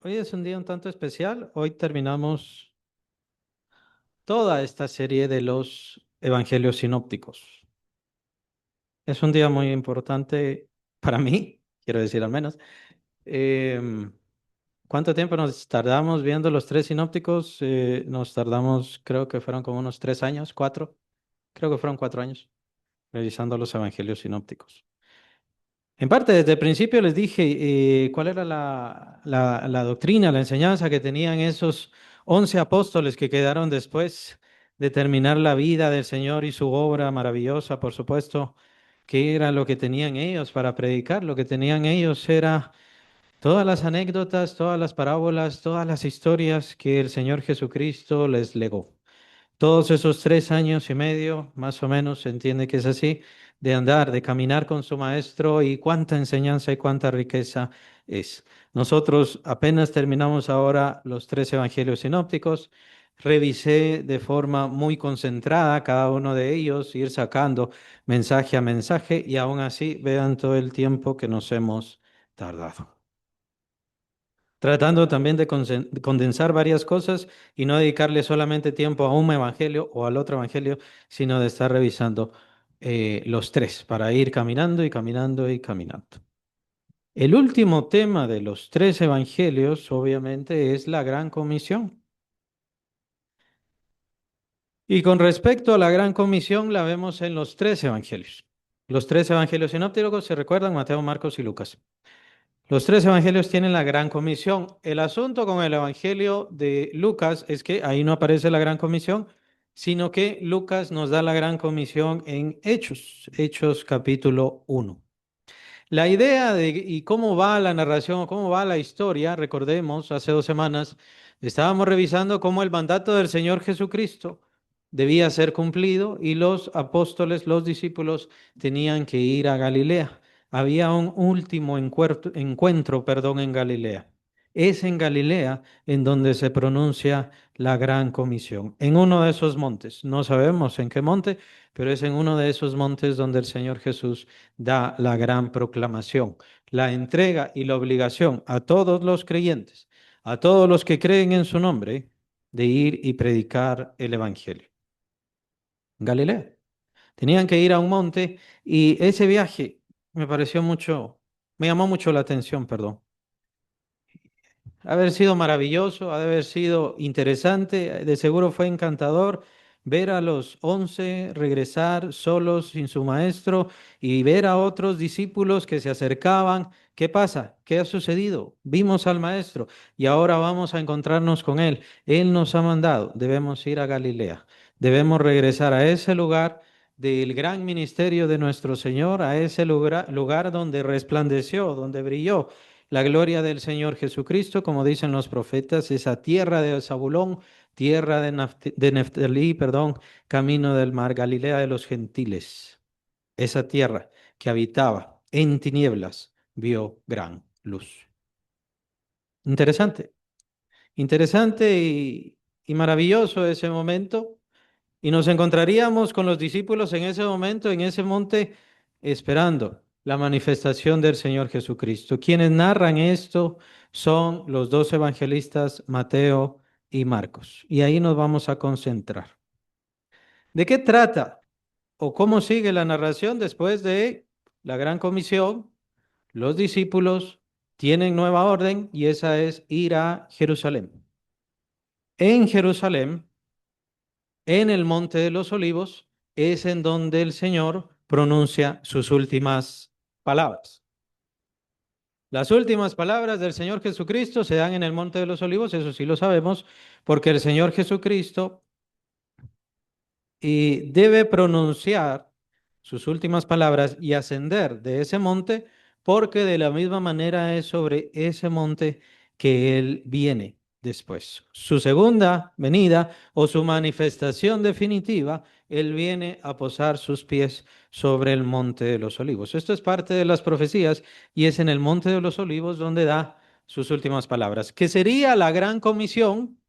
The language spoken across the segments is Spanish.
Hoy es un día un tanto especial. Hoy terminamos toda esta serie de los evangelios sinópticos. Es un día muy importante para mí, quiero decir al menos. Em, ¿Cuánto tiempo nos tardamos viendo los tres sinópticos? Nos tardamos, creo que fueron como unos 3 años, 4. Creo que fueron 4 años revisando los evangelios sinópticos. En parte, desde el principio les dije cuál era la doctrina, la enseñanza que tenían esos 11 apóstoles que quedaron después de terminar la vida del Señor y su obra maravillosa, por supuesto, qué era lo que tenían ellos para predicar. Lo que tenían ellos era todas las anécdotas, todas las parábolas, todas las historias que el Señor Jesucristo les legó. Todos esos 3 años y medio, más o menos, se entiende que es así, de andar, de caminar con su maestro y cuánta enseñanza y cuánta riqueza es. Nosotros apenas terminamos ahora los tres evangelios sinópticos. Revisé de forma muy concentrada cada uno de ellos, ir sacando mensaje a mensaje y aún así vean todo el tiempo que nos hemos tardado tratando también de condensar varias cosas y no dedicarle solamente tiempo a un evangelio o al otro evangelio, sino de estar revisando los tres para ir caminando y caminando y caminando. El último tema de los tres evangelios, obviamente, es la gran comisión. Y con respecto a la gran comisión, la vemos en los tres evangelios. Los tres evangelios sinópticos se recuerdan, Mateo, Marcos y Lucas. Los tres evangelios tienen la gran comisión. El asunto con el evangelio de Lucas es que ahí no aparece la gran comisión, sino que Lucas nos da la gran comisión en Hechos, Hechos capítulo 1. La idea de y cómo va la narración, cómo va la historia, recordemos, hace 2 semanas estábamos revisando cómo el mandato del Señor Jesucristo debía ser cumplido y los apóstoles, los discípulos, tenían que ir a Galilea. Había un último encuentro, perdón, en Galilea. Es en Galilea en donde se pronuncia la gran comisión, en uno de esos montes. No sabemos en qué monte, pero es en uno de esos montes donde el Señor Jesús da la gran proclamación, la entrega y la obligación a todos los creyentes, a todos los que creen en su nombre, de ir y predicar el Evangelio. Galilea. Tenían que ir a un monte y ese viaje me pareció mucho, me llamó mucho la atención, perdón. Ha de haber sido maravilloso, ha de haber sido interesante, de seguro fue encantador ver a los 11 regresar solos sin su maestro y ver a otros discípulos que se acercaban. ¿Qué pasa? ¿Qué ha sucedido? Vimos al maestro y ahora vamos a encontrarnos con él. Él nos ha mandado, debemos ir a Galilea, debemos regresar a ese lugar del gran ministerio de nuestro Señor, a ese lugar donde resplandeció, donde brilló la gloria del Señor Jesucristo, como dicen los profetas, esa tierra de Zabulón, tierra de Neftalí, perdón, camino del mar, Galilea de los gentiles. Esa tierra que habitaba en tinieblas vio gran luz. Interesante, interesante y maravilloso ese momento. Y nos encontraríamos con los discípulos en ese momento, en ese monte, esperando la manifestación del Señor Jesucristo. Quienes narran esto son los dos evangelistas, Mateo y Marcos. Y ahí nos vamos a concentrar. ¿De qué trata o cómo sigue la narración después de la gran comisión? Los discípulos tienen nueva orden y esa es ir a Jerusalén. En Jerusalén, en el Monte de los Olivos, es en donde el Señor pronuncia sus últimas palabras. Las últimas palabras del Señor Jesucristo se dan en el Monte de los Olivos, eso sí lo sabemos, porque el Señor Jesucristo debe pronunciar sus últimas palabras y ascender de ese monte, porque de la misma manera es sobre ese monte que Él viene después. Su segunda venida o su manifestación definitiva, Él viene a posar sus pies sobre el monte de los olivos. Esto es parte de las profecías y es en el monte de los olivos donde da sus últimas palabras, que sería la gran comisión,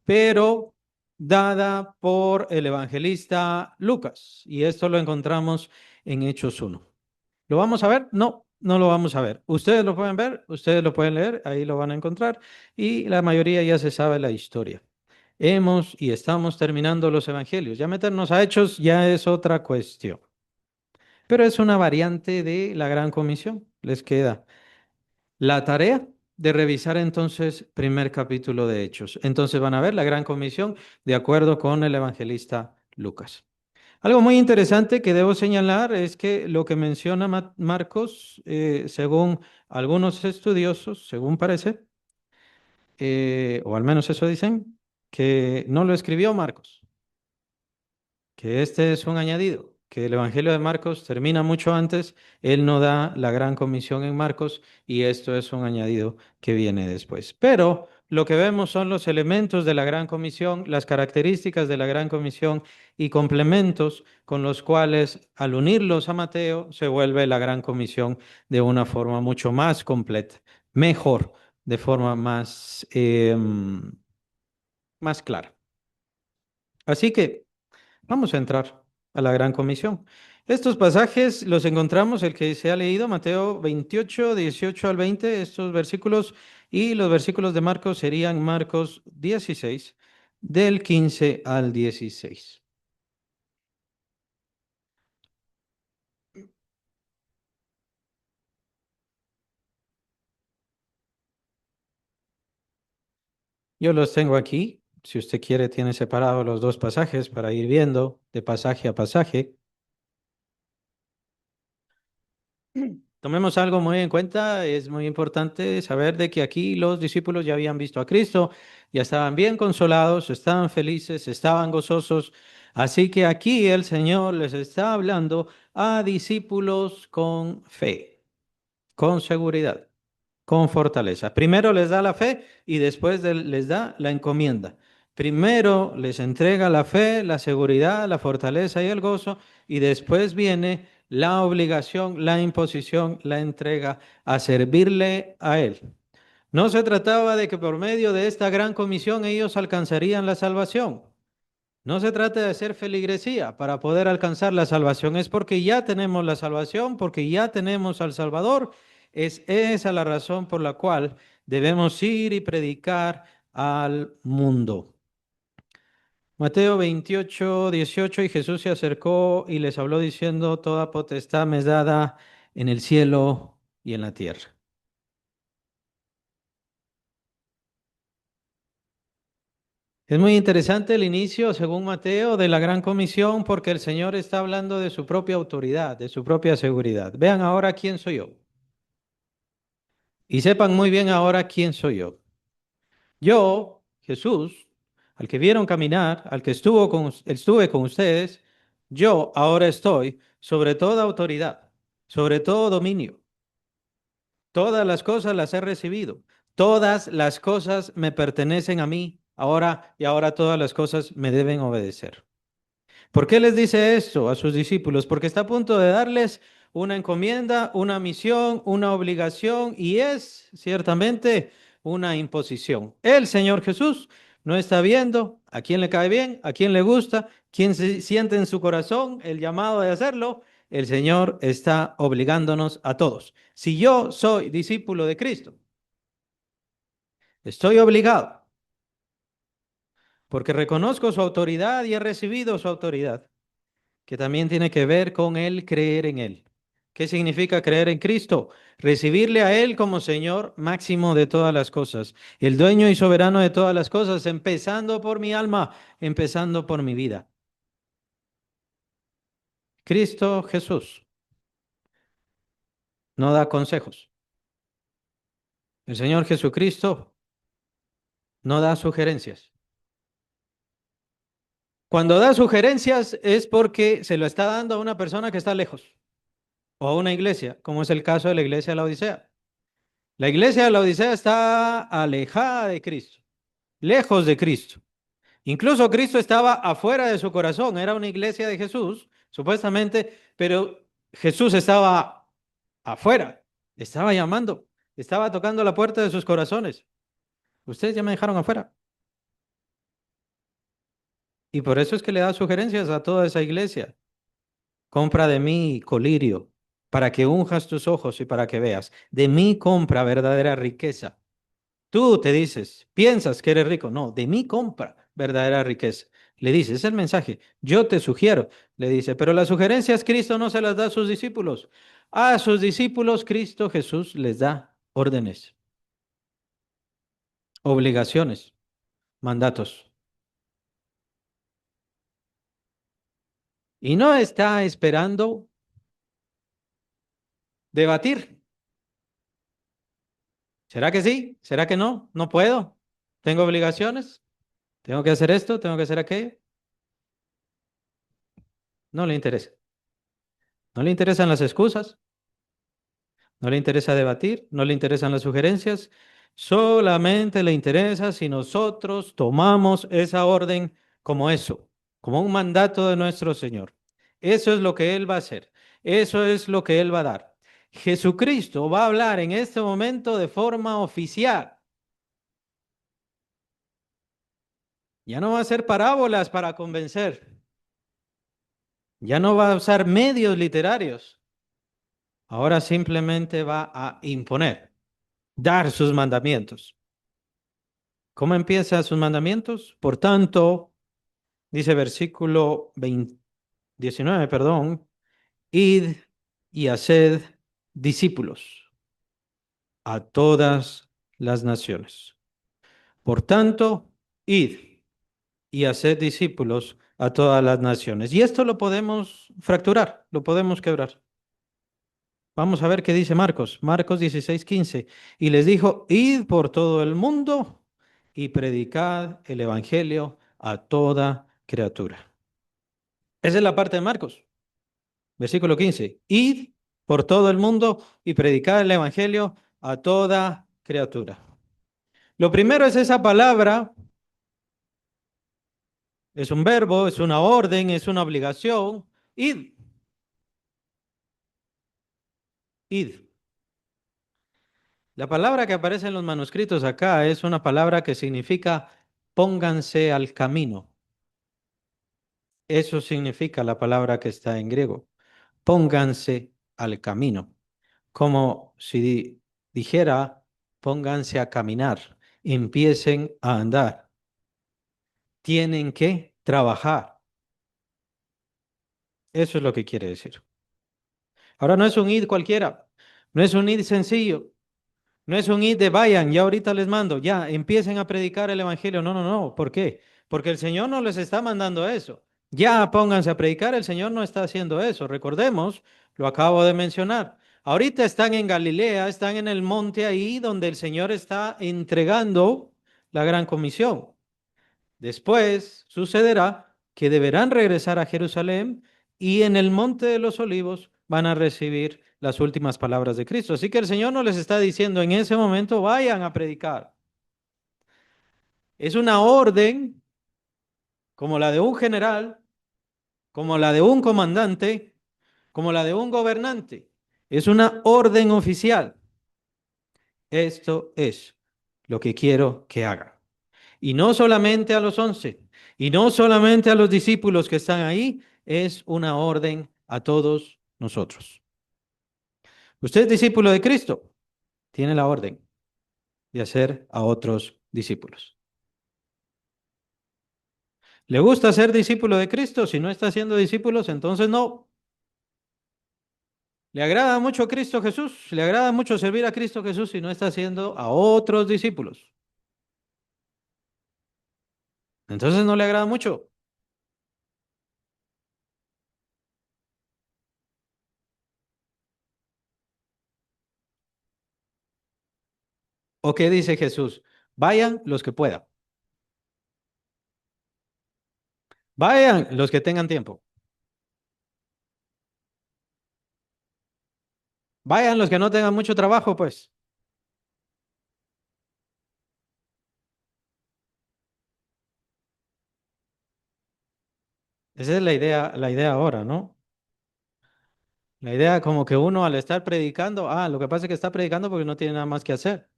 pero dada por el evangelista Lucas. Y esto lo encontramos en Hechos 1. ¿Lo vamos a ver? No, no lo vamos a ver. Ustedes lo pueden ver, ustedes lo pueden leer, ahí lo van a encontrar y la mayoría ya se sabe la historia. Hemos y estamos terminando los evangelios. Ya meternos a hechos ya es otra cuestión, pero es una variante de la Gran Comisión. Les queda la tarea de revisar entonces primer capítulo de Hechos. Entonces van a ver la Gran Comisión de acuerdo con el evangelista Lucas. Algo muy interesante que debo señalar es que lo que menciona Marcos, según algunos estudiosos, según parece, o al menos eso dicen, que no lo escribió Marcos, que este es un añadido, que el Evangelio de Marcos termina mucho antes, él no da la gran comisión en Marcos y esto es un añadido que viene después. Pero lo que vemos son los elementos de la gran comisión, las características de la gran comisión y complementos con los cuales al unirlos a Mateo se vuelve la gran comisión de una forma mucho más completa, mejor, de forma más clara. Así que vamos a entrar a la Gran Comisión. Estos pasajes los encontramos, el que se ha leído, Mateo 28, 18 al 20, estos versículos, y los versículos de Marcos serían Marcos 16, del 15 al 16. Yo los tengo aquí. Si usted quiere, tiene separados los dos pasajes para ir viendo de pasaje a pasaje. Tomemos algo muy en cuenta, es muy importante saber de que aquí los discípulos ya habían visto a Cristo, ya estaban bien consolados, estaban felices, estaban gozosos. Así que aquí el Señor les está hablando a discípulos con fe, con seguridad, con fortaleza. Primero les da la fe y después les da la encomienda. Primero les entrega la fe, la seguridad, la fortaleza y el gozo y después viene la obligación, la imposición, la entrega a servirle a Él. No se trataba de que por medio de esta gran comisión ellos alcanzarían la salvación. No se trata de hacer feligresía para poder alcanzar la salvación, es porque ya tenemos la salvación, porque ya tenemos al Salvador. Es esa la razón por la cual debemos ir y predicar al mundo. Mateo 28, 18, y Jesús se acercó y les habló diciendo, toda potestad me es dada en el cielo y en la tierra. Es muy interesante el inicio, según Mateo, de la Gran Comisión, porque el Señor está hablando de su propia autoridad, de su propia seguridad. Vean ahora quién soy yo. Y sepan muy bien ahora quién soy yo. Yo, Jesús, al que vieron caminar, al que estuve con ustedes, yo ahora estoy sobre toda autoridad, sobre todo dominio. Todas las cosas las he recibido. Todas las cosas me pertenecen a mí ahora y ahora todas las cosas me deben obedecer. ¿Por qué les dice esto a sus discípulos? Porque está a punto de darles una encomienda, una misión, una obligación y es ciertamente una imposición. El Señor Jesús no está viendo a quién le cae bien, a quién le gusta, quién se siente en su corazón el llamado de hacerlo. El Señor está obligándonos a todos. Si yo soy discípulo de Cristo, estoy obligado porque reconozco su autoridad y he recibido su autoridad, que también tiene que ver con el creer en Él. ¿Qué significa creer en Cristo? Recibirle a Él como Señor máximo de todas las cosas, el dueño y soberano de todas las cosas, empezando por mi alma, empezando por mi vida. Cristo Jesús no da consejos. El Señor Jesucristo no da sugerencias. Cuando da sugerencias es porque se lo está dando a una persona que está lejos o a una iglesia, como es el caso de la iglesia de la Odisea. La iglesia de la Odisea está alejada de Cristo, lejos de Cristo. Incluso Cristo estaba afuera de su corazón, era una iglesia de Jesús, supuestamente, pero Jesús estaba afuera, estaba llamando, estaba tocando la puerta de sus corazones. Ustedes ya me dejaron afuera. Y por eso es que le da sugerencias a toda esa iglesia. Compra de mí colirio, para que unjas tus ojos y para que veas. De mí compra verdadera riqueza. Tú te dices, piensas que eres rico. No, de mí compra verdadera riqueza. Le dice, es el mensaje. Yo te sugiero, le dice, pero las sugerencias Cristo no se las da a sus discípulos. A sus discípulos Cristo Jesús les da órdenes, obligaciones, mandatos. Y no está esperando debatir. ¿Será que sí? ¿Será que no? No puedo. Tengo obligaciones. Tengo que hacer esto, tengo que hacer aquello. No le interesa. No le interesan las excusas. No le interesa debatir, no le interesan las sugerencias, solamente le interesa si nosotros tomamos esa orden como eso, como un mandato de nuestro Señor. Eso es lo que Él va a hacer, eso es lo que Él va a dar. Jesucristo va a hablar en este momento de forma oficial. Ya no va a hacer parábolas para convencer, ya no va a usar medios literarios, ahora simplemente va a imponer, dar sus mandamientos. ¿Cómo empieza sus mandamientos? Por tanto, dice versículo 20 19, perdón, id y haced discípulos a todas las naciones. Por tanto, id y haced discípulos a todas las naciones. Y esto lo podemos fracturar, lo podemos quebrar. Vamos a ver qué dice Marcos. Marcos 16:15. Y les dijo, id por todo el mundo y predicad el evangelio a toda criatura. Esa es la parte de Marcos, versículo 15. Id por todo el mundo y predicad el evangelio a toda criatura. Lo primero es esa palabra, es un verbo, es una orden, es una obligación. Id, id. La palabra que aparece en los manuscritos acá es una palabra que significa pónganse al camino. Eso significa la palabra que está en griego. Pónganse al camino. Como si dijera, pónganse a caminar, empiecen a andar. Tienen que trabajar. Eso es lo que quiere decir. Ahora no es un id cualquiera, no es un id sencillo. No es un id de vayan, ya ahorita les mando, ya empiecen a predicar el evangelio. No, no, no. ¿Por qué? Porque el Señor no les está mandando eso. Ya pónganse a predicar, el Señor no está haciendo eso. Recordemos, lo acabo de mencionar. Ahorita están en Galilea, están en el monte ahí donde el Señor está entregando la gran comisión. Después sucederá que deberán regresar a Jerusalén y en el monte de los olivos van a recibir las últimas palabras de Cristo. Así que el Señor no les está diciendo en ese momento, vayan a predicar. Es una orden como la de un general, como la de un comandante, como la de un gobernante. Es una orden oficial. Esto es lo que quiero que hagan. Y no solamente a los 11, y no solamente a los discípulos que están ahí, es una orden a todos nosotros. Usted es discípulo de Cristo, tiene la orden de hacer a otros discípulos. ¿Le gusta ser discípulo de Cristo? Si no está haciendo discípulos, entonces no. ¿Le agrada mucho Cristo Jesús? ¿Le agrada mucho servir a Cristo Jesús si no está haciendo a otros discípulos? Entonces no le agrada mucho. ¿O qué dice Jesús? Vayan los que puedan. Vayan los que tengan tiempo. Vayan los que no tengan mucho trabajo, pues. Esa es la idea ahora, ¿no? La idea como que uno al estar predicando, lo que pasa es que está predicando porque no tiene nada más que hacer.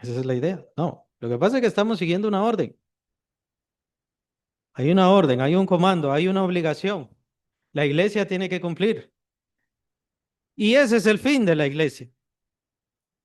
Esa es la idea. No, lo que pasa es que estamos siguiendo una orden. Hay una orden, hay un comando, hay una obligación. La iglesia tiene que cumplir. Y ese es el fin de la iglesia.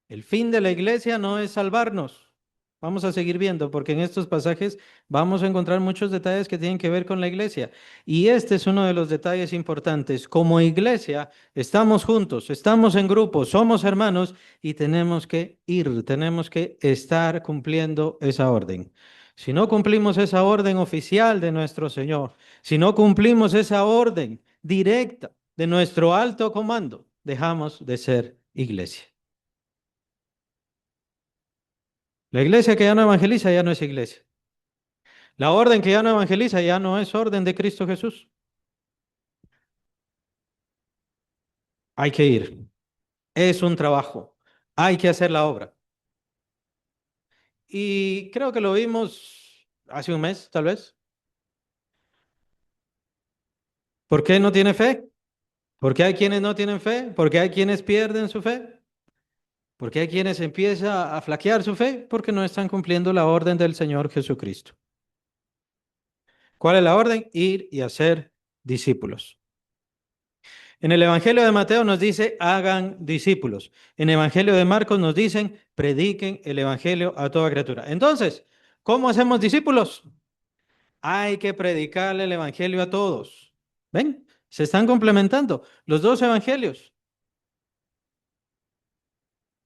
El fin de la iglesia no es salvarnos. Vamos a seguir viendo porque en estos pasajes vamos a encontrar muchos detalles que tienen que ver con la iglesia. Y este es uno de los detalles importantes. Como iglesia estamos juntos, estamos en grupo, somos hermanos y tenemos que ir, tenemos que estar cumpliendo esa orden. Si no cumplimos esa orden oficial de nuestro Señor, si no cumplimos esa orden directa de nuestro alto comando, dejamos de ser iglesia. La iglesia que ya no evangeliza ya no es iglesia. La orden que ya no evangeliza ya no es orden de Cristo Jesús. Hay que ir. Es un trabajo. Hay que hacer la obra. Y creo que lo vimos hace un mes, tal vez. ¿Por qué no tiene fe? ¿Por qué hay quienes no tienen fe? ¿Por qué hay quienes pierden su fe? ¿Por qué hay quienes empieza a flaquear su fe? Porque no están cumpliendo la orden del Señor Jesucristo. ¿Cuál es la orden? Ir y hacer discípulos. En el Evangelio de Mateo nos dice, hagan discípulos. En el Evangelio de Marcos nos dicen, prediquen el Evangelio a toda criatura. Entonces, ¿cómo hacemos discípulos? Hay que predicarle el Evangelio a todos. ¿Ven? Se están complementando los dos Evangelios.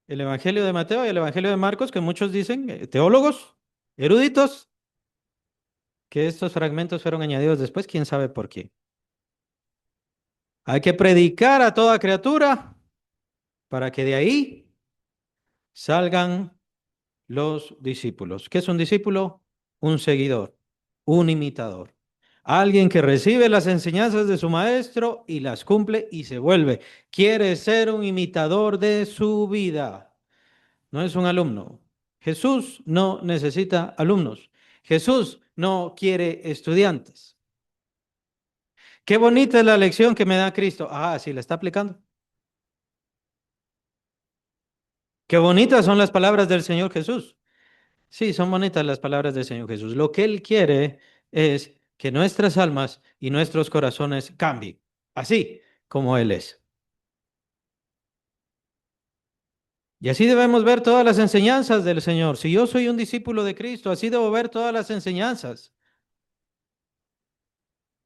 El Evangelio de Mateo y el Evangelio de Marcos, que muchos dicen, teólogos, eruditos, que estos fragmentos fueron añadidos después, quién sabe por qué. Hay que predicar a toda criatura para que de ahí salgan los discípulos. ¿Qué es un discípulo? Un seguidor, un imitador. Alguien que recibe las enseñanzas de su maestro y las cumple y se vuelve. Quiere ser un imitador de su vida. No es un alumno. Jesús no necesita alumnos. Jesús no quiere estudiantes. Qué bonita es la lección que me da Cristo. Ah, sí, la está aplicando. Qué bonitas son las palabras del Señor Jesús. Sí, son bonitas las palabras del Señor Jesús. Lo que Él quiere es que nuestras almas y nuestros corazones cambien, así como Él es. Y así debemos ver todas las enseñanzas del Señor. Si yo soy un discípulo de Cristo, así debo ver todas las enseñanzas.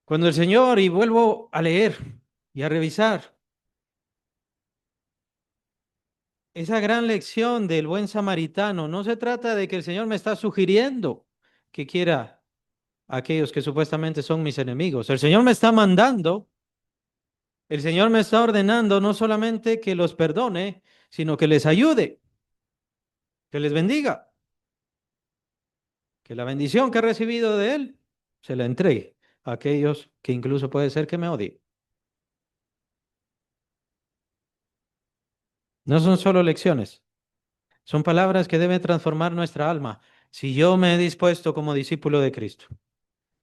Cuando el Señor, y vuelvo a leer y a revisar esa gran lección del buen samaritano, no se trata de que el Señor me está sugiriendo que quiera a aquellos que supuestamente son mis enemigos. El Señor me está mandando. El Señor me está ordenando no solamente que los perdone, sino que les ayude, que les bendiga, que la bendición que he recibido de Él se la entregue a aquellos que incluso puede ser que me odien. No son solo lecciones, son palabras que deben transformar nuestra alma. Si yo me he dispuesto como discípulo de Cristo,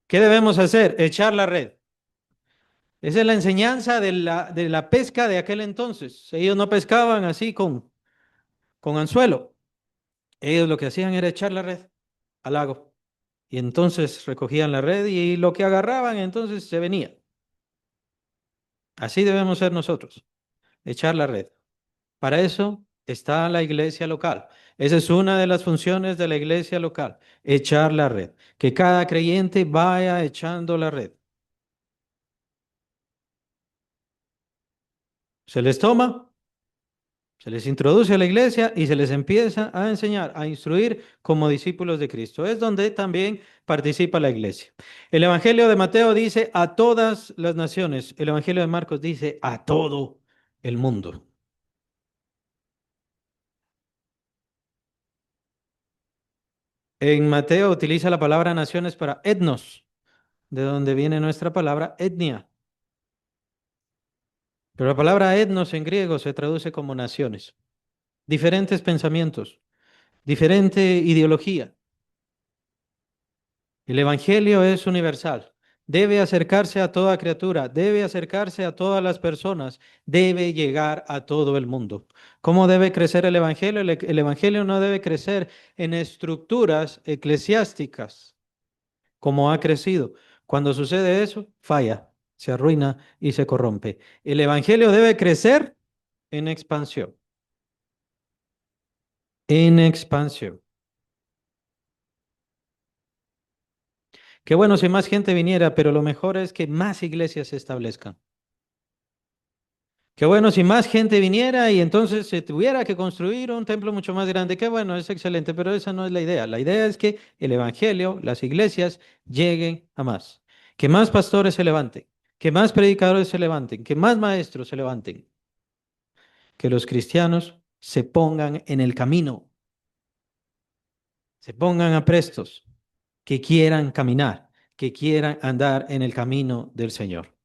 ¿qué debemos hacer? Echar la red. Esa es la enseñanza de la pesca de aquel entonces. Ellos no pescaban así con anzuelo. Ellos lo que hacían era echar la red al lago. Y entonces recogían la red y lo que agarraban entonces se venía. Así debemos ser nosotros, echar la red. Para eso está la iglesia local. Esa es una de las funciones de la iglesia local, echar la red. Que cada creyente vaya echando la red. Se les toma, se les introduce a la iglesia y se les empieza a enseñar, a instruir como discípulos de Cristo. Es donde también participa la iglesia. El Evangelio de Mateo dice a todas las naciones. El Evangelio de Marcos dice a todo el mundo. En Mateo utiliza la palabra naciones para etnos, de donde viene nuestra palabra etnia. Pero la palabra etnos en griego se traduce como naciones. Diferentes pensamientos, diferente ideología. El Evangelio es universal. Debe acercarse a toda criatura, debe acercarse a todas las personas, debe llegar a todo el mundo. ¿Cómo debe crecer el Evangelio? El Evangelio no debe crecer en estructuras eclesiásticas como ha crecido. Cuando sucede eso, falla, se arruina y se corrompe. El evangelio debe crecer en expansión, en expansión. Qué bueno si más gente viniera, pero lo mejor es que más iglesias se establezcan. Qué bueno si más gente viniera y entonces se tuviera que construir un templo mucho más grande. Qué bueno, es excelente, pero esa no es la idea. La idea es que el evangelio, las iglesias lleguen a más. Que más pastores se levanten, que más predicadores se levanten, que más maestros se levanten, que los cristianos se pongan en el camino, se pongan a prestos, que quieran caminar, que quieran andar en el camino del Señor.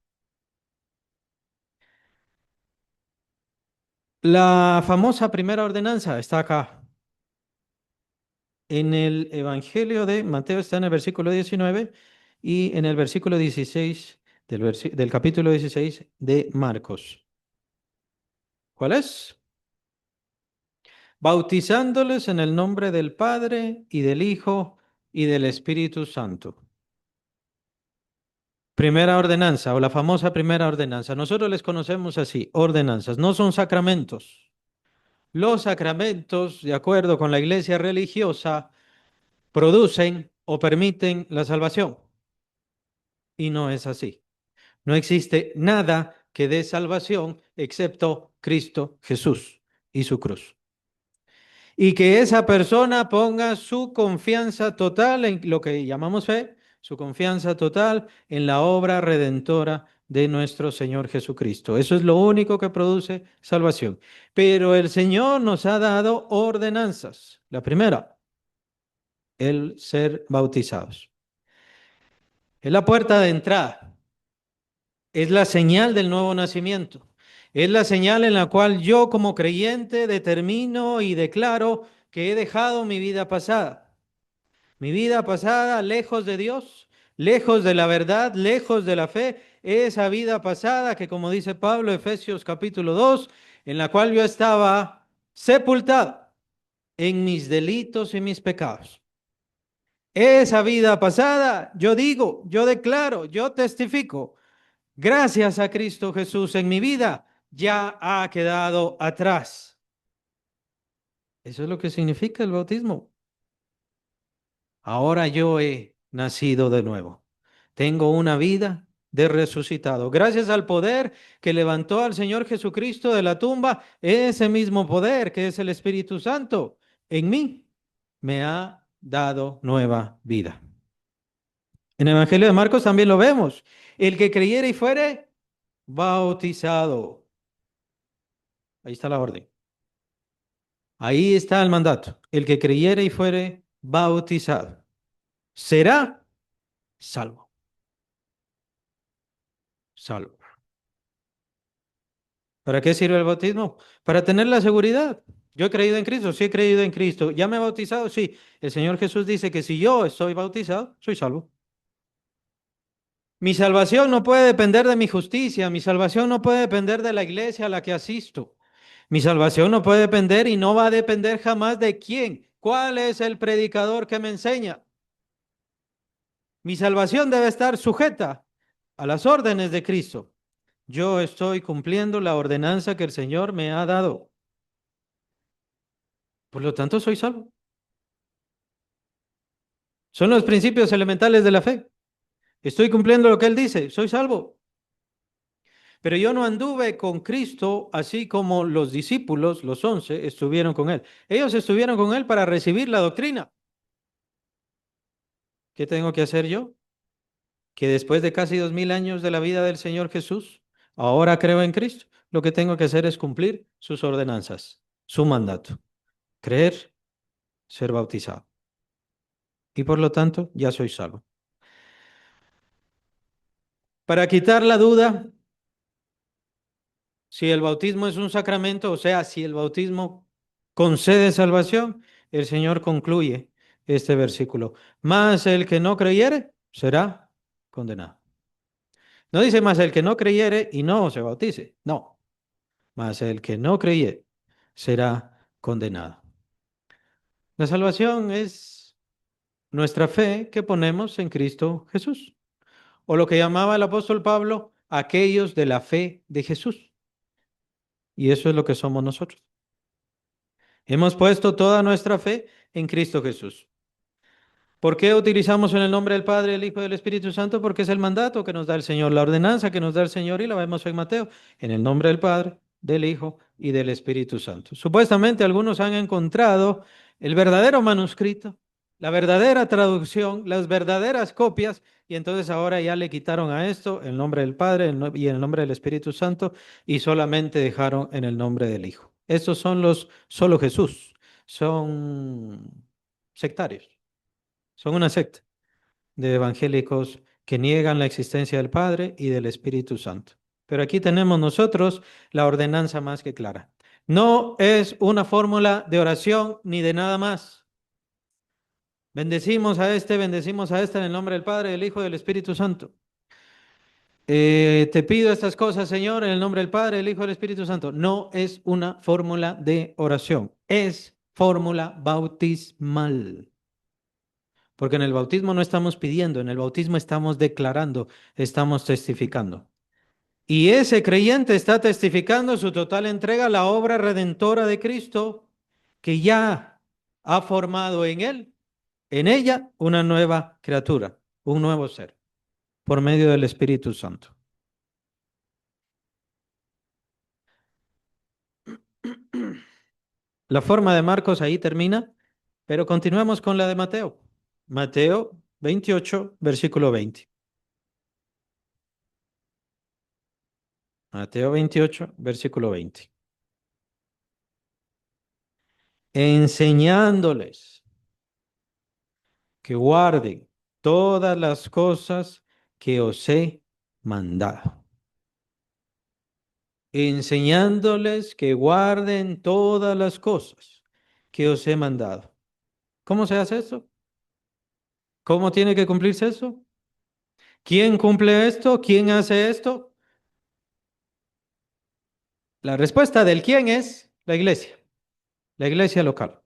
La famosa primera ordenanza está acá. En el Evangelio de Mateo está en el versículo 19 y en el versículo 16 del capítulo 16 de Marcos. ¿Cuál es? Bautizándoles en el nombre del Padre y del Hijo y del Espíritu Santo. Primera ordenanza o la famosa primera ordenanza. Nosotros les conocemos así, ordenanzas, no son sacramentos. Los sacramentos, de acuerdo con la iglesia religiosa, producen o permiten la salvación. Y no es así. No existe nada que dé salvación excepto Cristo Jesús y su cruz. Y que esa persona ponga su confianza total en lo que llamamos fe, su confianza total en la obra redentora de nuestro Señor Jesucristo. Eso es lo único que produce salvación. Pero el Señor nos ha dado ordenanzas. La primera, el ser bautizados. Es la puerta de entrada. Es la señal del nuevo nacimiento. Es la señal en la cual yo como creyente determino y declaro que he dejado mi vida pasada. Mi vida pasada lejos de Dios, lejos de la verdad, lejos de la fe. Esa vida pasada que, como dice Pablo, Efesios capítulo 2, en la cual yo estaba sepultado en mis delitos y mis pecados. Esa vida pasada, yo digo, yo declaro, yo testifico. Gracias a Cristo Jesús en mi vida, ya ha quedado atrás. Eso es lo que significa el bautismo. Ahora yo he nacido de nuevo. Tengo una vida de resucitado. Gracias al poder que levantó al Señor Jesucristo de la tumba, ese mismo poder que es el Espíritu Santo en mí me ha dado nueva vida. En el Evangelio de Marcos también lo vemos. El que creyere y fuere bautizado. Ahí está la orden. Ahí está el mandato. El que creyere y fuere bautizado será salvo. Salvo. ¿Para qué sirve el bautismo? Para tener la seguridad. Yo he creído en Cristo, sí he creído en Cristo. ¿Ya me he bautizado? Sí. El Señor Jesús dice que si yo estoy bautizado, soy salvo. Mi salvación no puede depender de mi justicia. Mi salvación no puede depender de la iglesia a la que asisto. Mi salvación no puede depender y no va a depender jamás de quién. ¿Cuál es el predicador que me enseña? Mi salvación debe estar sujeta a las órdenes de Cristo. Yo estoy cumpliendo la ordenanza que el Señor me ha dado. Por lo tanto, soy salvo. Son los principios elementales de la fe. Estoy cumpliendo lo que Él dice. Soy salvo. Pero yo no anduve con Cristo así como los discípulos, los 11, estuvieron con Él. Ellos estuvieron con Él para recibir la doctrina. ¿Qué tengo que hacer yo? Que después de casi 2000 años de la vida del Señor Jesús, ahora creo en Cristo. Lo que tengo que hacer es cumplir sus ordenanzas, su mandato, creer, ser bautizado. Y por lo tanto, ya soy salvo. Para quitar la duda, si el bautismo es un sacramento, o sea, si el bautismo concede salvación, el Señor concluye este versículo. Mas el que no creyere será condenado. No dice más el que no creyere y no se bautice. No, mas el que no creyere será condenado. La salvación es nuestra fe que ponemos en Cristo Jesús. O lo que llamaba el apóstol Pablo, aquellos de la fe de Jesús. Y eso es lo que somos nosotros. Hemos puesto toda nuestra fe en Cristo Jesús. ¿Por qué utilizamos en el nombre del Padre, del Hijo y del Espíritu Santo? Porque es el mandato que nos da el Señor, la ordenanza que nos da el Señor y la vemos en Mateo, en el nombre del Padre, del Hijo y del Espíritu Santo. Supuestamente algunos han encontrado el verdadero manuscrito, la verdadera traducción, las verdaderas copias, y entonces ahora ya le quitaron a esto el nombre del Padre y el nombre del Espíritu Santo y solamente dejaron en el nombre del Hijo. Estos son los solo Jesús, son sectarios. Son una secta de evangélicos que niegan la existencia del Padre y del Espíritu Santo. Pero aquí tenemos nosotros la ordenanza más que clara. No es una fórmula de oración ni de nada más. Bendecimos a este en el nombre del Padre, del Hijo y del Espíritu Santo. Te pido estas cosas, Señor, en el nombre del Padre, del Hijo y del Espíritu Santo. No es una fórmula de oración, es fórmula bautismal. Porque en el bautismo no estamos pidiendo, en el bautismo estamos declarando, estamos testificando. Y ese creyente está testificando su total entrega a la obra redentora de Cristo, que ya ha formado en él, en ella, una nueva criatura, un nuevo ser, por medio del Espíritu Santo. La forma de Marcos ahí termina, pero continuemos con la de Mateo. Mateo 28, versículo 20. Mateo 28, versículo 20. Enseñándoles que guarden todas las cosas que os he mandado. Enseñándoles que guarden todas las cosas que os he mandado. ¿Cómo se hace eso? ¿Cómo tiene que cumplirse eso? ¿Quién cumple esto? ¿Quién hace esto? La respuesta del quién es la iglesia local.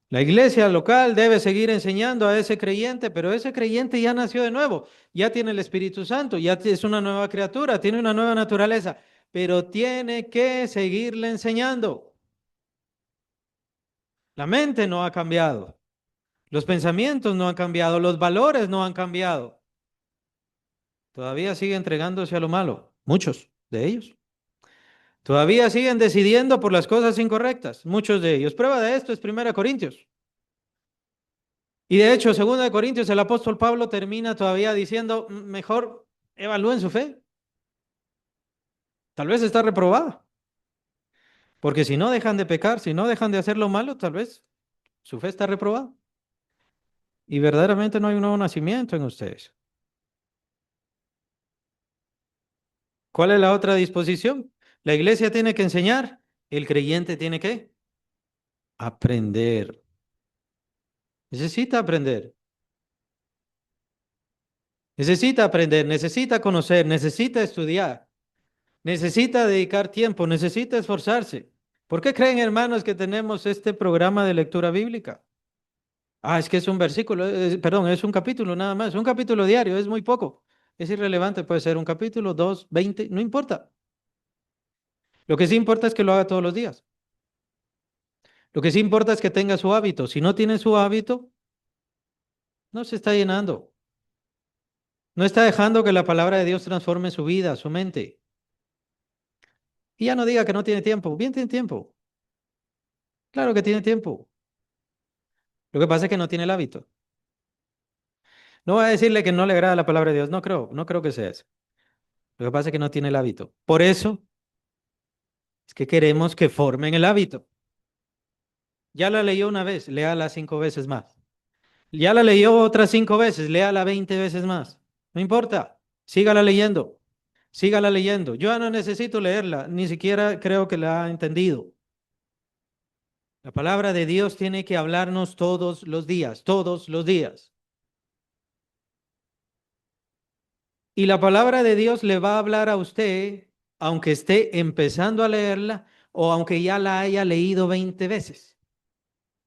La iglesia local debe seguir enseñando a ese creyente, pero ese creyente ya nació de nuevo, ya tiene el Espíritu Santo, ya es una nueva criatura, tiene una nueva naturaleza, pero tiene que seguirle enseñando. La mente no ha cambiado, los pensamientos no han cambiado, los valores no han cambiado. Todavía sigue entregándose a lo malo, muchos de ellos. Todavía siguen decidiendo por las cosas incorrectas, muchos de ellos. Prueba de esto es 1 Corintios. Y de hecho, 2 Corintios, el apóstol Pablo termina todavía diciendo, mejor evalúen su fe. Tal vez está reprobada. Porque si no dejan de pecar, si no dejan de hacer lo malo, tal vez su fe está reprobada. Y verdaderamente no hay un nuevo nacimiento en ustedes. ¿Cuál es la otra disposición? La iglesia tiene que enseñar, el creyente tiene que aprender. Necesita aprender. Necesita aprender, necesita conocer, necesita estudiar. Necesita dedicar tiempo, necesita esforzarse. ¿Por qué creen, hermanos, que tenemos este programa de lectura bíblica? Ah, es que es un versículo, perdón, es un capítulo nada más, un capítulo diario, es muy poco. Es irrelevante, puede ser un capítulo, dos, 20, no importa. Lo que sí importa es que lo haga todos los días. Lo que sí importa es que tenga su hábito. Si no tiene su hábito, no se está llenando. No está dejando que la palabra de Dios transforme su vida, su mente. Y ya no diga que no tiene tiempo. Bien tiene tiempo. Claro que tiene tiempo. Lo que pasa es que no tiene el hábito. No voy a decirle que no le agrada la palabra de Dios. No creo que sea eso. Lo que pasa es que no tiene el hábito. Por eso es que queremos que formen el hábito. Ya la leyó una vez, léala 5 veces más. Ya la leyó otras 5 veces, léala 20 veces más. No importa, sígala leyendo, sígala leyendo. Yo ya no necesito leerla, ni siquiera creo que la ha entendido. La palabra de Dios tiene que hablarnos todos los días, todos los días. Y la palabra de Dios le va a hablar a usted, aunque esté empezando a leerla o aunque ya la haya leído 20 veces.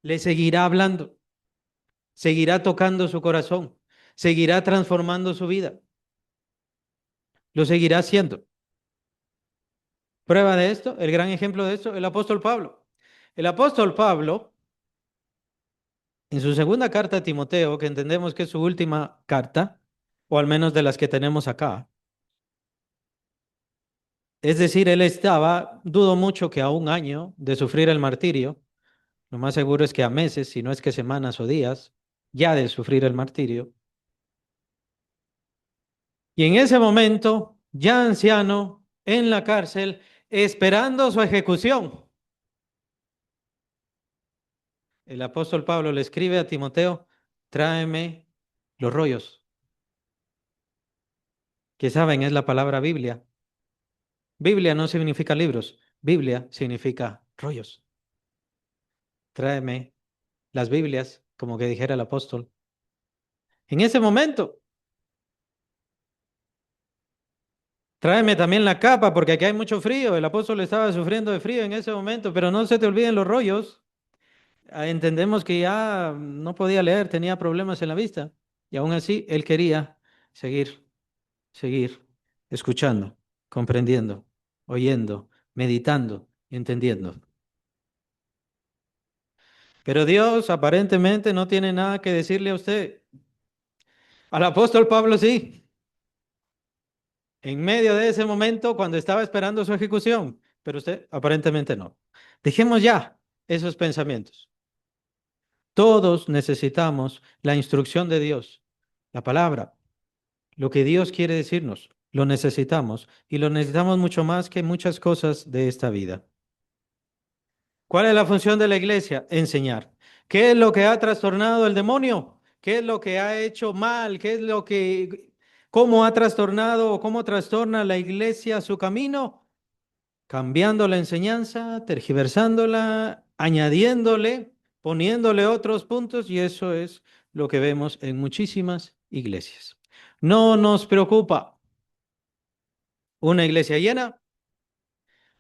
Le seguirá hablando, seguirá tocando su corazón, seguirá transformando su vida. Lo seguirá haciendo. Prueba de esto, el gran ejemplo de esto, el apóstol Pablo. El apóstol Pablo, en su segunda carta a Timoteo, que entendemos que es su última carta, o al menos de las que tenemos acá, es decir, él estaba, dudo mucho que a un año de sufrir el martirio, lo más seguro es que a meses, si no es que semanas o días, ya de sufrir el martirio. Y en ese momento, ya anciano, en la cárcel, esperando su ejecución, el apóstol Pablo le escribe a Timoteo, tráeme los rollos, que saben es la palabra Biblia. Biblia no significa libros, Biblia significa rollos. Tráeme las Biblias, como que dijera el apóstol. En ese momento, tráeme también la capa, porque aquí hay mucho frío. El apóstol estaba sufriendo de frío en ese momento, pero no se te olviden los rollos. Entendemos que ya no podía leer, tenía problemas en la vista. Y aún así, él quería seguir, seguir, escuchando, comprendiendo, oyendo, meditando, entendiendo. Pero Dios aparentemente no tiene nada que decirle a usted. Al apóstol Pablo sí, en medio de ese momento cuando estaba esperando su ejecución, pero usted aparentemente no. Dejemos ya esos pensamientos. Todos necesitamos la instrucción de Dios, la palabra, lo que Dios quiere decirnos. Lo necesitamos y lo necesitamos mucho más que muchas cosas de esta vida. ¿Cuál es la función de la iglesia? Enseñar. ¿Qué es lo que ha trastornado el demonio? ¿Qué es lo que ha hecho mal? ¿Qué es lo que, cómo ha trastornado o cómo trastorna la iglesia su camino? Cambiando la enseñanza, tergiversándola, añadiéndole, poniéndole otros puntos y eso es lo que vemos en muchísimas iglesias. No nos preocupa una iglesia llena,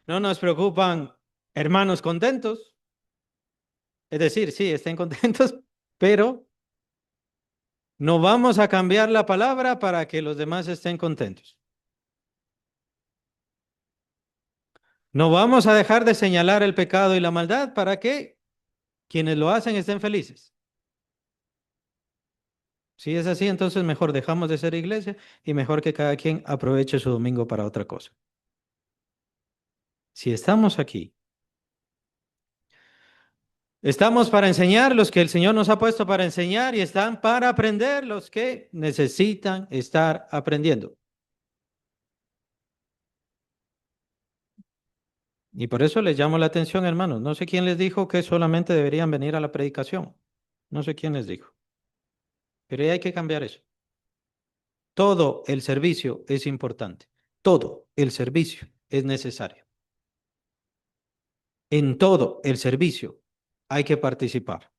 no nos preocupan hermanos contentos, es decir, sí, estén contentos, pero no vamos a cambiar la palabra para que los demás estén contentos. No vamos a dejar de señalar el pecado y la maldad para que quienes lo hacen estén felices. Si es así, entonces mejor dejamos de ser iglesia y mejor que cada quien aproveche su domingo para otra cosa. Si estamos aquí, estamos para enseñar los que el Señor nos ha puesto para enseñar y están para aprender los que necesitan estar aprendiendo. Y por eso les llamo la atención, hermanos. No sé quién les dijo que solamente deberían venir a la predicación. No sé quién les dijo. Pero ya hay que cambiar eso. Todo el servicio es importante. Todo el servicio es necesario. En todo el servicio hay que participar.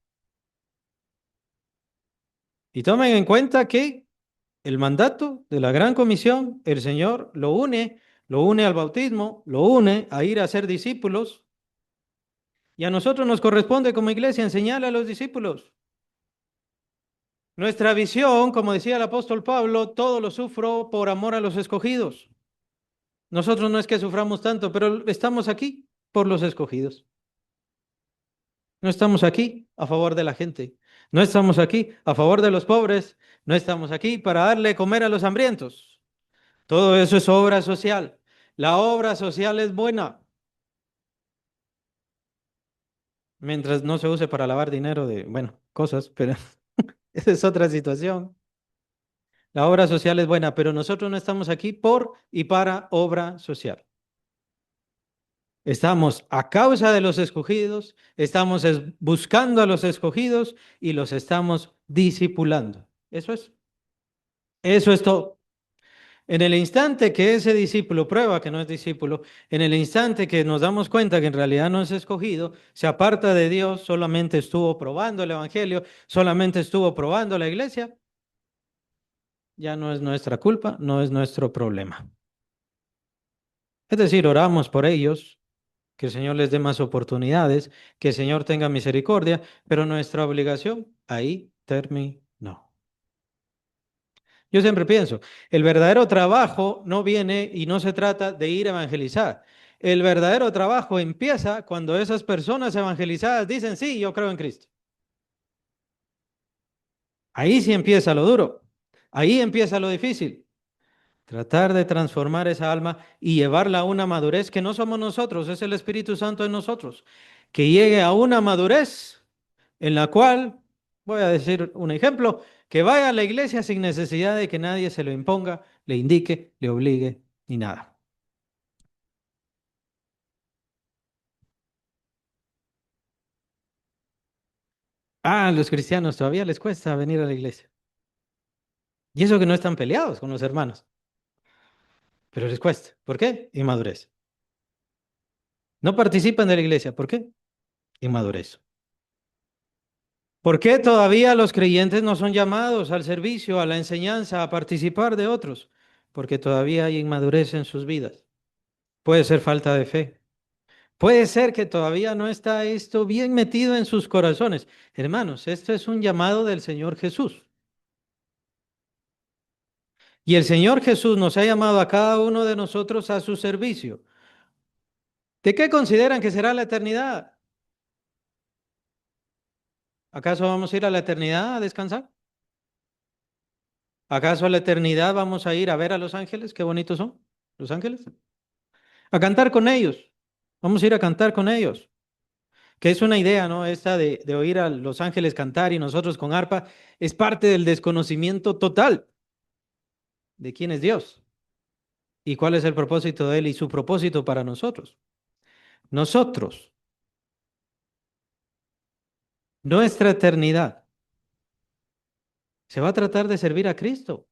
Y tomen en cuenta que el mandato de la Gran Comisión, el Señor lo une al bautismo, lo une a ir a ser discípulos. Y a nosotros nos corresponde como iglesia enseñarle a los discípulos. Nuestra visión, como decía el apóstol Pablo, todo lo sufro por amor a los escogidos. Nosotros no es que suframos tanto, pero estamos aquí por los escogidos. No estamos aquí a favor de la gente. No estamos aquí a favor de los pobres. No estamos aquí para darle comer a los hambrientos. Todo eso es obra social. La obra social es buena mientras no se use para lavar dinero de, bueno, cosas, pero esa es otra situación. La obra social es buena, pero nosotros no estamos aquí por y para obra social. Estamos a causa de los escogidos, estamos buscando a los escogidos y los estamos discipulando. Eso es. Eso es todo. En el instante que ese discípulo prueba que no es discípulo, en el instante que nos damos cuenta que en realidad no es escogido, se aparta de Dios, solamente estuvo probando el evangelio, solamente estuvo probando la iglesia, ya no es nuestra culpa, no es nuestro problema. Es decir, oramos por ellos, que el Señor les dé más oportunidades, que el Señor tenga misericordia, pero nuestra obligación ahí terminó. Yo siempre pienso, el verdadero trabajo no viene y no se trata de ir a evangelizar. El verdadero trabajo empieza cuando esas personas evangelizadas dicen, sí, yo creo en Cristo. Ahí sí empieza lo duro. Ahí empieza lo difícil. Tratar de transformar esa alma y llevarla a una madurez que no somos nosotros, es el Espíritu Santo en nosotros. Que llegue a una madurez en la cual, voy a decir un ejemplo, que vaya a la iglesia sin necesidad de que nadie se lo imponga, le indique, le obligue, ni nada. Ah, a los cristianos todavía les cuesta venir a la iglesia. Y eso que no están peleados con los hermanos, pero les cuesta. ¿Por qué? Inmadurez. No participan de la iglesia. ¿Por qué? Inmadurez. ¿Por qué todavía los creyentes no son llamados al servicio, a la enseñanza, a participar de otros? Porque todavía hay inmadurez en sus vidas. Puede ser falta de fe. Puede ser que todavía no está esto bien metido en sus corazones. Hermanos, esto es un llamado del Señor Jesús. Y el Señor Jesús nos ha llamado a cada uno de nosotros a su servicio. ¿De qué consideran que será la eternidad? ¿Acaso vamos a ir a la eternidad a descansar? ¿Acaso a la eternidad vamos a ir a ver a los ángeles? Qué bonitos son los ángeles. A cantar con ellos. Vamos a ir a cantar con ellos. Que es una idea, ¿no? Esta de oír a los ángeles cantar y nosotros con arpa, es parte del desconocimiento total de quién es Dios y cuál es el propósito de Él y su propósito para nosotros. Nosotros, nuestra eternidad, se va a tratar de servir a Cristo,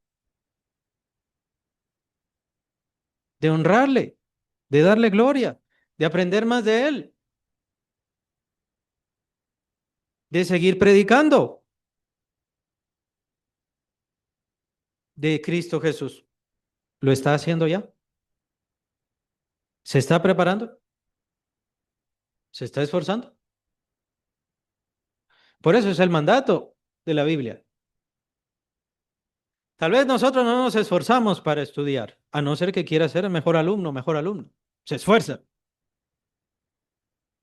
de honrarle, de darle gloria, de aprender más de Él, de seguir predicando de Cristo Jesús. ¿Lo está haciendo ya? ¿Se está preparando? ¿Se está esforzando? Por eso es el mandato de la Biblia. Tal vez nosotros no nos esforzamos para estudiar, a no ser que quiera ser el mejor alumno, mejor alumno. Se esfuerza.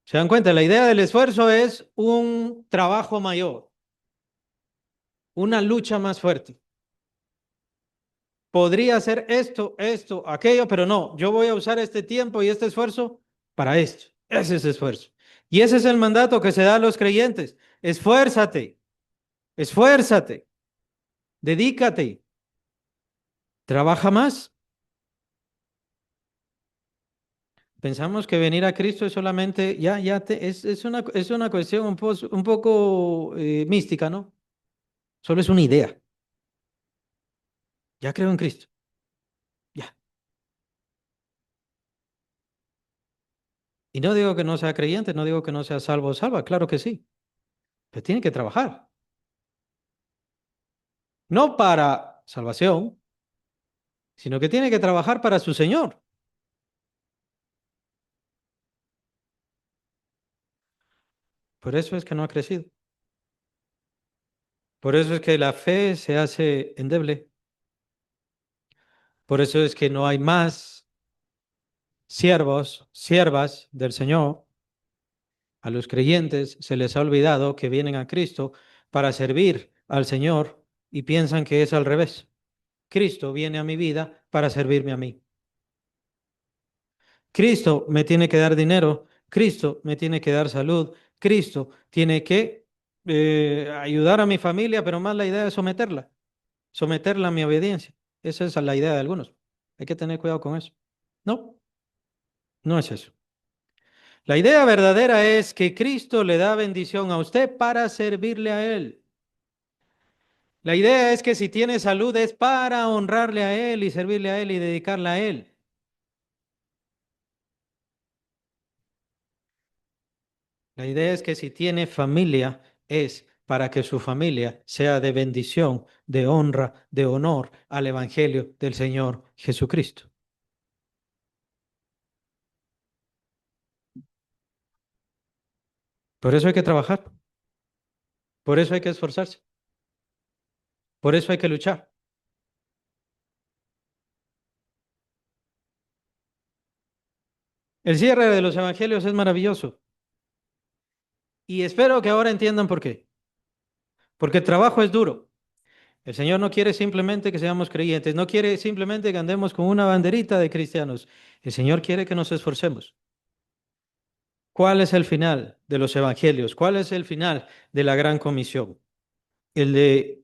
¿Se dan cuenta? La idea del esfuerzo es un trabajo mayor, una lucha más fuerte. Podría hacer esto, aquello, pero no, yo voy a usar este tiempo y este esfuerzo para esto. Ese es esfuerzo. Y ese es el mandato que se da a los creyentes. Esfuérzate, esfuérzate, dedícate, trabaja más. Pensamos que venir a Cristo es solamente, es una cuestión un poco mística, ¿no? Solo es una idea. Ya creo en Cristo. Ya. Y no digo que no sea creyente, no digo que no sea salvo o salva, claro que sí. Pero tiene que trabajar. No para salvación, sino que tiene que trabajar para su Señor. Por eso es que no ha crecido. Por eso es que la fe se hace endeble. Por eso es que no hay más siervos, siervas del Señor. A los creyentes se les ha olvidado que vienen a Cristo para servir al Señor y piensan que es al revés. Cristo viene a mi vida para servirme a mí. Cristo me tiene que dar dinero, Cristo me tiene que dar salud, Cristo tiene que ayudar a mi familia, pero más la idea es someterla a mi obediencia. Esa es la idea de algunos. Hay que tener cuidado con eso. No, no es eso. La idea verdadera es que Cristo le da bendición a usted para servirle a Él. La idea es que si tiene salud es para honrarle a Él y servirle a Él y dedicarla a Él. La idea es que si tiene familia es para que su familia sea de bendición, de honra, de honor al Evangelio del Señor Jesucristo. Por eso hay que trabajar, por eso hay que esforzarse, por eso hay que luchar. El cierre de los evangelios es maravilloso y espero que ahora entiendan por qué. Porque el trabajo es duro. El Señor no quiere simplemente que seamos creyentes, no quiere simplemente que andemos con una banderita de cristianos. El Señor quiere que nos esforcemos. ¿Cuál es el final de los evangelios? ¿Cuál es el final de la gran comisión? El de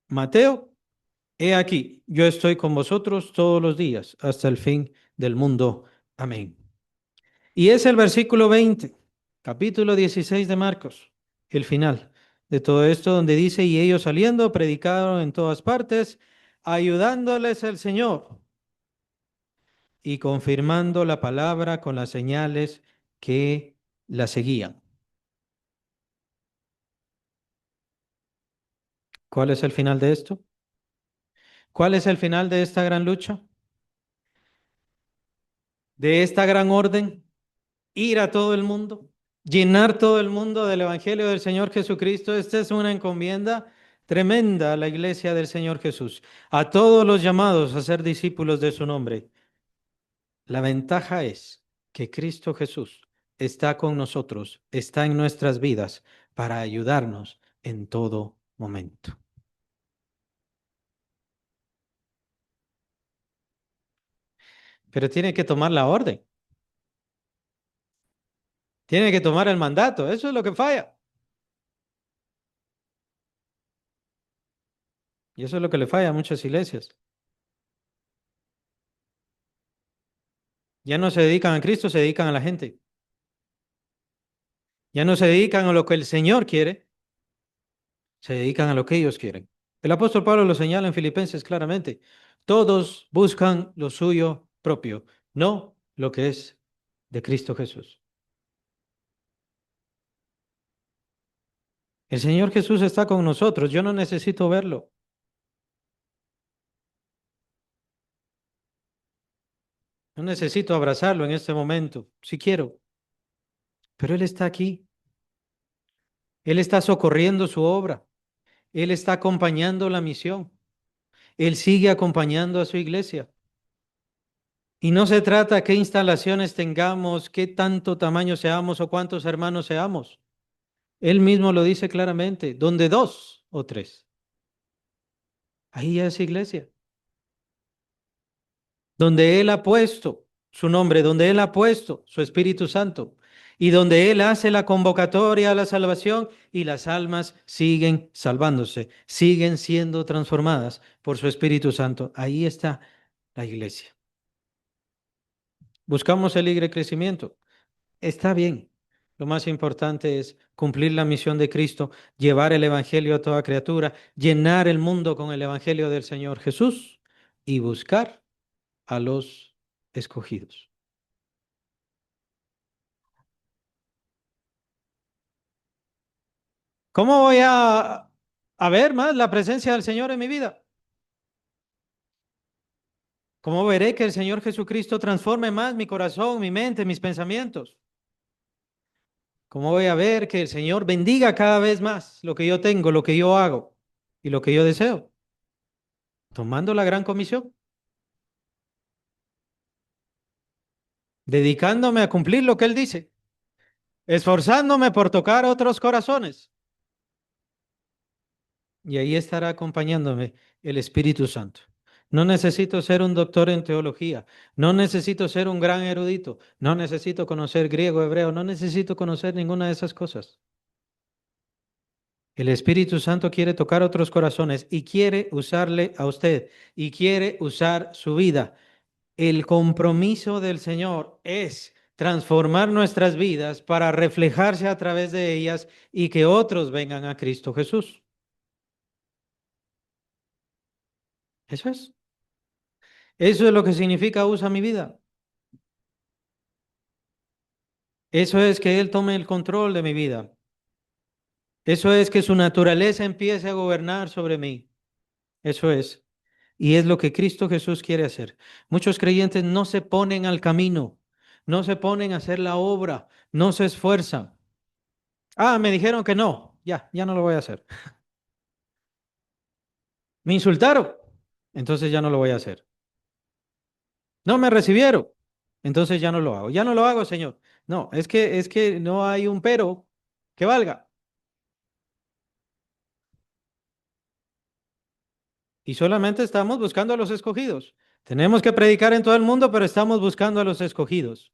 Mateo, he aquí, yo estoy con vosotros todos los días hasta el fin del mundo. Amén. Y es el versículo 20, capítulo 16 de Marcos, el final de todo esto, donde dice, y ellos saliendo predicaron en todas partes, ayudándoles el Señor y confirmando la palabra con las señales que la seguían. ¿Cuál es el final de esto? ¿Cuál es el final de esta gran lucha? ¿De esta gran orden? Ir a todo el mundo, llenar todo el mundo del Evangelio del Señor Jesucristo. Esta es una encomienda tremenda a la iglesia del Señor Jesús, a todos los llamados a ser discípulos de su nombre. La ventaja es que Cristo Jesús está con nosotros, está en nuestras vidas para ayudarnos en todo momento. Pero tiene que tomar la orden, tiene que tomar el mandato, eso es lo que falla. Y eso es lo que le falla a muchas iglesias. Ya no se dedican a Cristo, se dedican a la gente. Ya no se dedican a lo que el Señor quiere, se dedican a lo que ellos quieren. El apóstol Pablo lo señala en Filipenses claramente. Todos buscan lo suyo propio, no lo que es de Cristo Jesús. El Señor Jesús está con nosotros. Yo no necesito verlo. No necesito abrazarlo en este momento, si quiero. Pero Él está aquí. Él está socorriendo su obra. Él está acompañando la misión. Él sigue acompañando a su iglesia. Y no se trata qué instalaciones tengamos, qué tanto tamaño seamos o cuántos hermanos seamos. Él mismo lo dice claramente, donde dos o tres, ahí ya es iglesia. Donde Él ha puesto su nombre, donde Él ha puesto su Espíritu Santo y donde Él hace la convocatoria a la salvación y las almas siguen salvándose, siguen siendo transformadas por su Espíritu Santo. Ahí está la iglesia. Buscamos el libre crecimiento. Está bien. Lo más importante es cumplir la misión de Cristo, llevar el Evangelio a toda criatura, llenar el mundo con el Evangelio del Señor Jesús y buscar a los escogidos. ¿Cómo voy a ver más la presencia del Señor en mi vida? ¿Cómo veré que el Señor Jesucristo transforme más mi corazón, mi mente, mis pensamientos? ¿Cómo voy a ver que el Señor bendiga cada vez más lo que yo tengo, lo que yo hago y lo que yo deseo? Tomando la gran comisión, dedicándome a cumplir lo que Él dice, esforzándome por tocar otros corazones. Y ahí estará acompañándome el Espíritu Santo. No necesito ser un doctor en teología, no necesito ser un gran erudito, no necesito conocer griego, hebreo, no necesito conocer ninguna de esas cosas. El Espíritu Santo quiere tocar otros corazones y quiere usarle a usted y quiere usar su vida. El compromiso del Señor es transformar nuestras vidas para reflejarse a través de ellas y que otros vengan a Cristo Jesús. Eso es. Eso es lo que significa usa mi vida. Eso es que Él tome el control de mi vida. Eso es que su naturaleza empiece a gobernar sobre mí. Eso es. Y es lo que Cristo Jesús quiere hacer. Muchos creyentes no se ponen al camino, no se ponen a hacer la obra, no se esfuerzan. Ah, me dijeron que no. Ya no lo voy a hacer. Me insultaron. Entonces ya no lo voy a hacer. No me recibieron. entonces ya no lo hago. Ya no lo hago, Señor. No, es que no hay un pero que valga. Y solamente estamos buscando a los escogidos. Tenemos que predicar en todo el mundo, pero estamos buscando a los escogidos.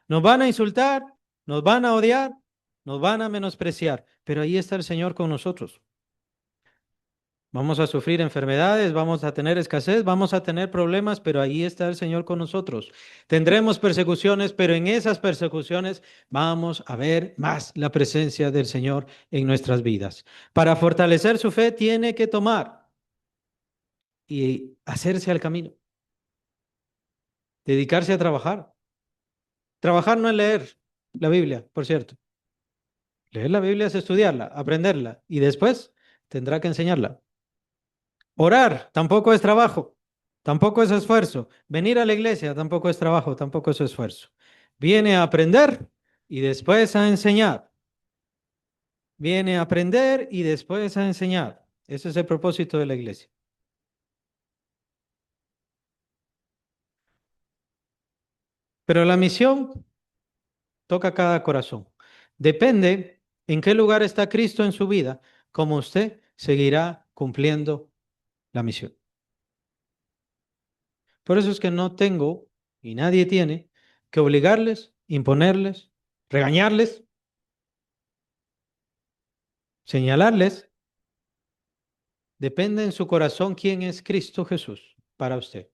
Nos van a insultar, nos van a odiar, nos van a menospreciar, pero ahí está el Señor con nosotros. Vamos a sufrir enfermedades, vamos a tener escasez, vamos a tener problemas, pero ahí está el Señor con nosotros. Tendremos persecuciones, pero en esas persecuciones vamos a ver más la presencia del Señor en nuestras vidas. Para fortalecer su fe tiene que tomar y hacerse al camino, dedicarse a trabajar. Trabajar no es leer la Biblia, por cierto. Leer la Biblia es estudiarla, aprenderla y después tendrá que enseñarla. Orar tampoco es trabajo, tampoco es esfuerzo. Venir a la iglesia tampoco es trabajo, tampoco es esfuerzo. Viene a aprender y después a enseñar. Viene a aprender y después a enseñar. Ese es el propósito de la iglesia. Pero la misión toca cada corazón. Depende en qué lugar está Cristo en su vida, como usted seguirá cumpliendo la misión. Por eso es que no tengo, y nadie tiene, que obligarles, imponerles, regañarles, señalarles. Depende en su corazón quién es Cristo Jesús para usted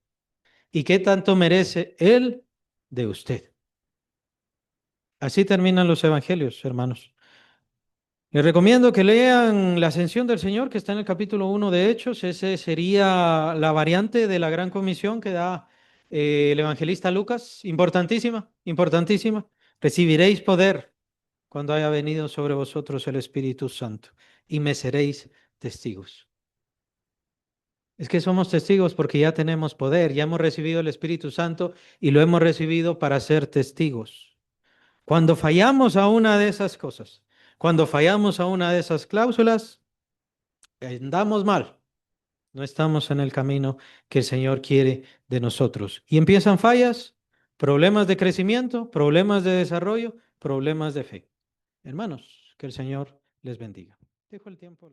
y qué tanto merece Él de usted. Así terminan los evangelios, hermanos. Les recomiendo que lean La Ascensión del Señor, que está en el capítulo 1 de Hechos. Ese sería la variante de la gran comisión que da el evangelista Lucas. Importantísima, importantísima. Recibiréis poder cuando haya venido sobre vosotros el Espíritu Santo y me seréis testigos. Es que somos testigos porque ya tenemos poder, ya hemos recibido el Espíritu Santo y lo hemos recibido para ser testigos. Cuando fallamos a una de esas cosas, cuando fallamos a una de esas cláusulas, andamos mal. No estamos en el camino que el Señor quiere de nosotros. Y empiezan fallas, problemas de crecimiento, problemas de desarrollo, problemas de fe. Hermanos, que el Señor les bendiga. Dejo el tiempo.